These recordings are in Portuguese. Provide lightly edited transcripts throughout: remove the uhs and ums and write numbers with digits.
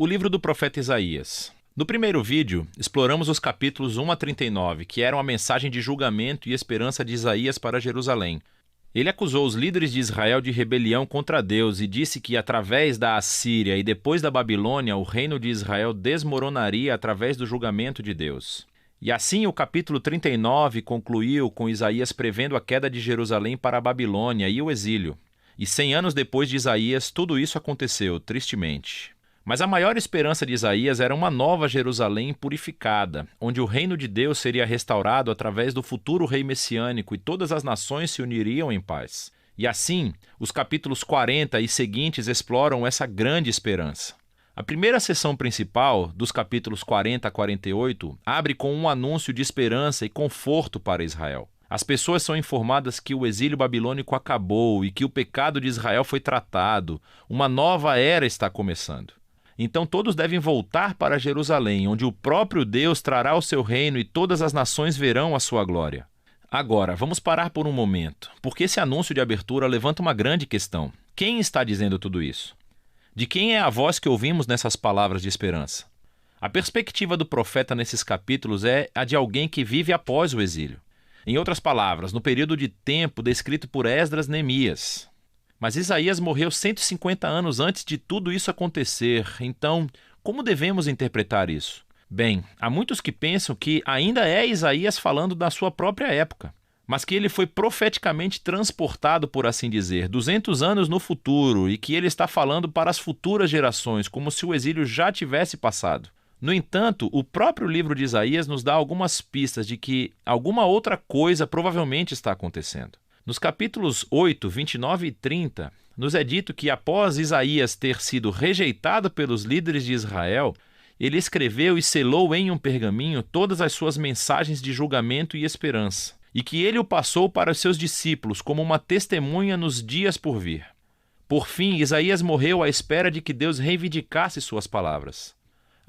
O livro do profeta Isaías. No primeiro vídeo, exploramos os capítulos 1 a 39, que eram a mensagem de julgamento e esperança de Isaías para Jerusalém. Ele acusou os líderes de Israel de rebelião contra Deus e disse que através da Assíria e depois da Babilônia, o reino de Israel desmoronaria através do julgamento de Deus. E assim o capítulo 39 concluiu com Isaías prevendo a queda de Jerusalém para a Babilônia e o exílio. E 100 anos depois de Isaías, tudo isso aconteceu, tristemente. Mas a maior esperança de Isaías era uma nova Jerusalém purificada, onde o reino de Deus seria restaurado através do futuro rei messiânico e todas as nações se uniriam em paz. E assim, os capítulos 40 e seguintes exploram essa grande esperança. A primeira sessão principal, dos capítulos 40 a 48, abre com um anúncio de esperança e conforto para Israel. As pessoas são informadas que o exílio babilônico acabou e que o pecado de Israel foi tratado. Uma nova era está começando. Então todos devem voltar para Jerusalém, onde o próprio Deus trará o seu reino e todas as nações verão a sua glória. Agora, vamos parar por um momento, porque esse anúncio de abertura levanta uma grande questão. Quem está dizendo tudo isso? De quem é a voz que ouvimos nessas palavras de esperança? A perspectiva do profeta nesses capítulos é a de alguém que vive após o exílio. Em outras palavras, no período de tempo descrito por Esdras Neemias. Mas Isaías morreu 150 anos antes de tudo isso acontecer, então como devemos interpretar isso? Bem, há muitos que pensam que ainda é Isaías falando da sua própria época, mas que ele foi profeticamente transportado, por assim dizer, 200 anos no futuro e que ele está falando para as futuras gerações, como se o exílio já tivesse passado. No entanto, o próprio livro de Isaías nos dá algumas pistas de que alguma outra coisa provavelmente está acontecendo. Nos capítulos 8, 29 e 30, nos é dito que após Isaías ter sido rejeitado pelos líderes de Israel, ele escreveu e selou em um pergaminho todas as suas mensagens de julgamento e esperança, e que ele o passou para os seus discípulos como uma testemunha nos dias por vir. Por fim, Isaías morreu à espera de que Deus reivindicasse suas palavras.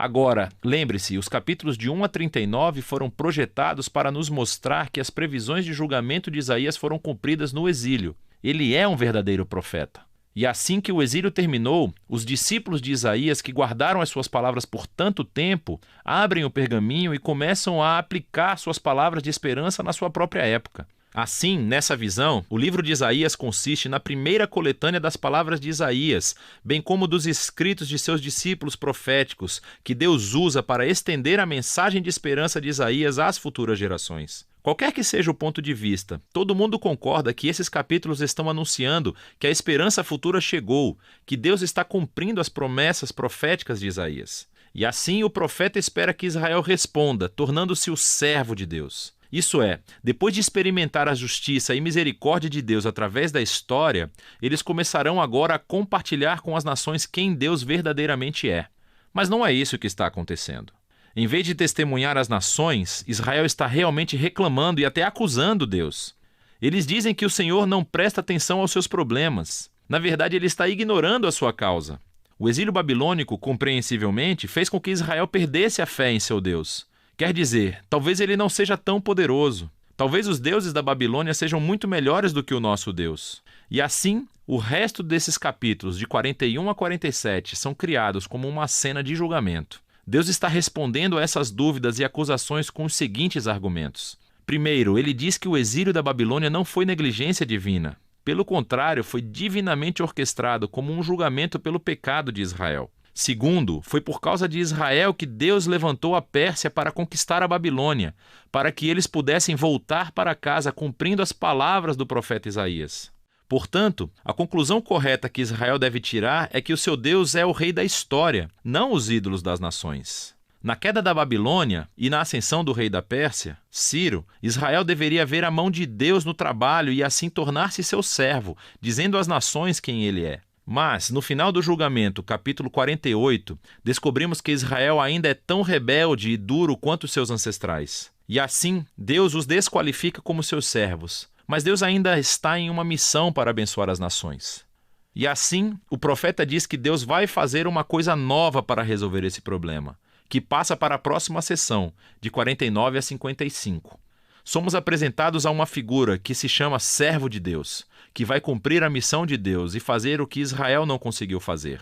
Agora, lembre-se, os capítulos de 1 a 39 foram projetados para nos mostrar que as previsões de julgamento de Isaías foram cumpridas no exílio. Ele é um verdadeiro profeta. E assim que o exílio terminou, os discípulos de Isaías, que guardaram as suas palavras por tanto tempo, abrem o pergaminho e começam a aplicar suas palavras de esperança na sua própria época. Assim, nessa visão, o livro de Isaías consiste na primeira coletânea das palavras de Isaías, bem como dos escritos de seus discípulos proféticos, que Deus usa para estender a mensagem de esperança de Isaías às futuras gerações. Qualquer que seja o ponto de vista, todo mundo concorda que esses capítulos estão anunciando que a esperança futura chegou, que Deus está cumprindo as promessas proféticas de Isaías. E assim o profeta espera que Israel responda, tornando-se o servo de Deus. Isso é, depois de experimentar a justiça e misericórdia de Deus através da história, eles começarão agora a compartilhar com as nações quem Deus verdadeiramente é. Mas não é isso que está acontecendo. Em vez de testemunhar às nações, Israel está realmente reclamando e até acusando Deus. Eles dizem que o Senhor não presta atenção aos seus problemas. Na verdade, ele está ignorando a sua causa. O exílio babilônico, compreensivelmente, fez com que Israel perdesse a fé em seu Deus. Quer dizer, talvez ele não seja tão poderoso. Talvez os deuses da Babilônia sejam muito melhores do que o nosso Deus. E assim, o resto desses capítulos, de 41 a 47, são criados como uma cena de julgamento. Deus está respondendo a essas dúvidas e acusações com os seguintes argumentos. Primeiro, ele diz que o exílio da Babilônia não foi negligência divina. Pelo contrário, foi divinamente orquestrado como um julgamento pelo pecado de Israel. Segundo, foi por causa de Israel que Deus levantou a Pérsia para conquistar a Babilônia, para que eles pudessem voltar para casa cumprindo as palavras do profeta Isaías. Portanto, a conclusão correta que Israel deve tirar é que o seu Deus é o rei da história, não os ídolos das nações. Na queda da Babilônia e na ascensão do rei da Pérsia, Ciro, Israel deveria ver a mão de Deus no trabalho e assim tornar-se seu servo, dizendo às nações quem ele é. Mas, no final do julgamento, capítulo 48, descobrimos que Israel ainda é tão rebelde e duro quanto seus ancestrais. E assim, Deus os desqualifica como seus servos. Mas Deus ainda está em uma missão para abençoar as nações. E assim, o profeta diz que Deus vai fazer uma coisa nova para resolver esse problema, que passa para a próxima sessão, de 49 a 55. Somos apresentados a uma figura que se chama servo de Deus, que vai cumprir a missão de Deus e fazer o que Israel não conseguiu fazer.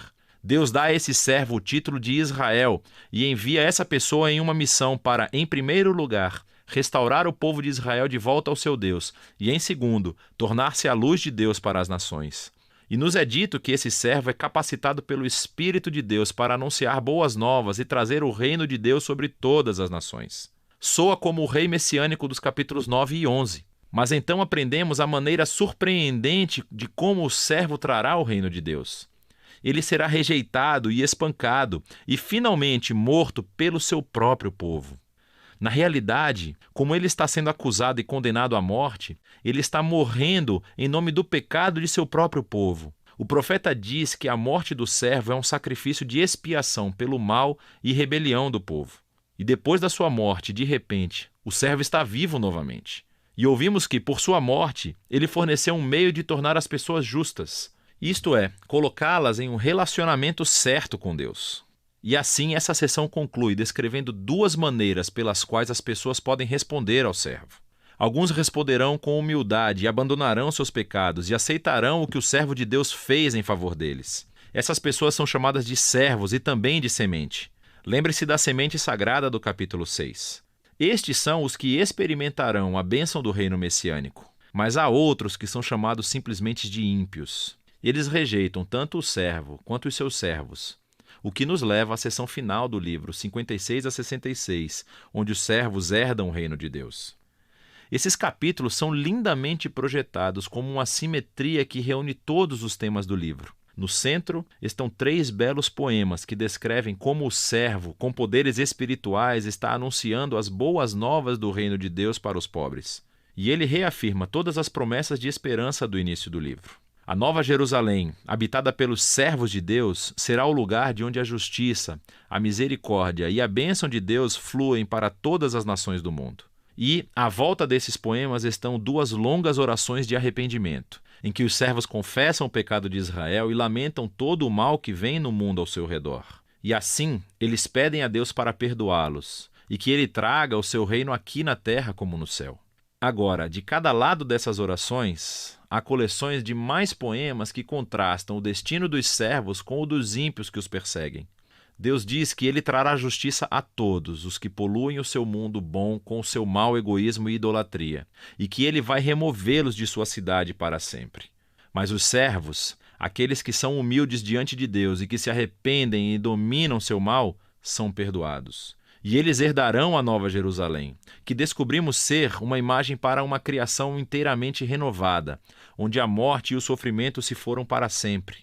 Deus dá a esse servo o título de Israel e envia essa pessoa em uma missão para, em primeiro lugar, restaurar o povo de Israel de volta ao seu Deus e, em segundo, tornar-se a luz de Deus para as nações. E nos é dito que esse servo é capacitado pelo Espírito de Deus para anunciar boas novas e trazer o reino de Deus sobre todas as nações. Soa como o rei messiânico dos capítulos 9 e 11. Mas então aprendemos a maneira surpreendente de como o servo trará o reino de Deus. Ele será rejeitado e espancado e finalmente morto pelo seu próprio povo. Na realidade, como ele está sendo acusado e condenado à morte, ele está morrendo em nome do pecado de seu próprio povo. O profeta diz que a morte do servo é um sacrifício de expiação pelo mal e rebelião do povo. E depois da sua morte, de repente, o servo está vivo novamente. E ouvimos que, por sua morte, ele forneceu um meio de tornar as pessoas justas. Isto é, colocá-las em um relacionamento certo com Deus. E assim essa sessão conclui descrevendo duas maneiras pelas quais as pessoas podem responder ao servo. Alguns responderão com humildade e abandonarão seus pecados e aceitarão o que o servo de Deus fez em favor deles. Essas pessoas são chamadas de servos e também de semente. Lembre-se da semente sagrada do capítulo 6. Estes são os que experimentarão a bênção do reino messiânico. Mas há outros que são chamados simplesmente de ímpios. Eles rejeitam tanto o servo quanto os seus servos. O que nos leva à seção final do livro, 56 a 66, onde os servos herdam o reino de Deus. Esses capítulos são lindamente projetados como uma simetria que reúne todos os temas do livro. No centro estão 3 belos poemas que descrevem como o servo, com poderes espirituais, está anunciando as boas novas do reino de Deus para os pobres. E ele reafirma todas as promessas de esperança do início do livro. A Nova Jerusalém, habitada pelos servos de Deus, será o lugar de onde a justiça, a misericórdia e a bênção de Deus fluem para todas as nações do mundo. E, à volta desses poemas, estão 2 longas orações de arrependimento, em que os servos confessam o pecado de Israel e lamentam todo o mal que vem no mundo ao seu redor. E assim, eles pedem a Deus para perdoá-los, e que ele traga o seu reino aqui na terra como no céu. Agora, de cada lado dessas orações, há coleções de mais poemas que contrastam o destino dos servos com o dos ímpios que os perseguem. Deus diz que ele trará justiça a todos os que poluem o seu mundo bom com o seu mau egoísmo e idolatria, e que ele vai removê-los de sua cidade para sempre. Mas os servos, aqueles que são humildes diante de Deus e que se arrependem e dominam seu mal, são perdoados. E eles herdarão a Nova Jerusalém, que descobrimos ser uma imagem para uma criação inteiramente renovada, onde a morte e o sofrimento se foram para sempre.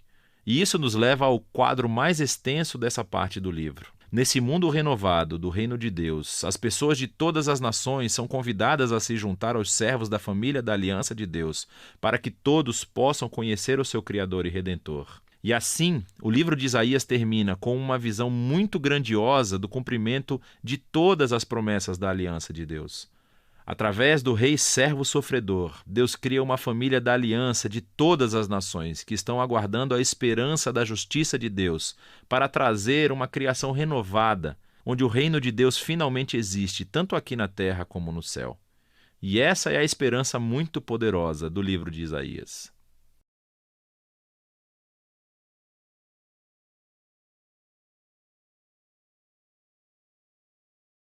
E isso nos leva ao quadro mais extenso dessa parte do livro. Nesse mundo renovado do reino de Deus, as pessoas de todas as nações são convidadas a se juntar aos servos da família da aliança de Deus, para que todos possam conhecer o seu Criador e Redentor. E assim, o livro de Isaías termina com uma visão muito grandiosa do cumprimento de todas as promessas da aliança de Deus. Através do rei servo sofredor, Deus cria uma família da aliança de todas as nações que estão aguardando a esperança da justiça de Deus para trazer uma criação renovada, onde o reino de Deus finalmente existe, tanto aqui na terra como no céu. E essa é a esperança muito poderosa do livro de Isaías.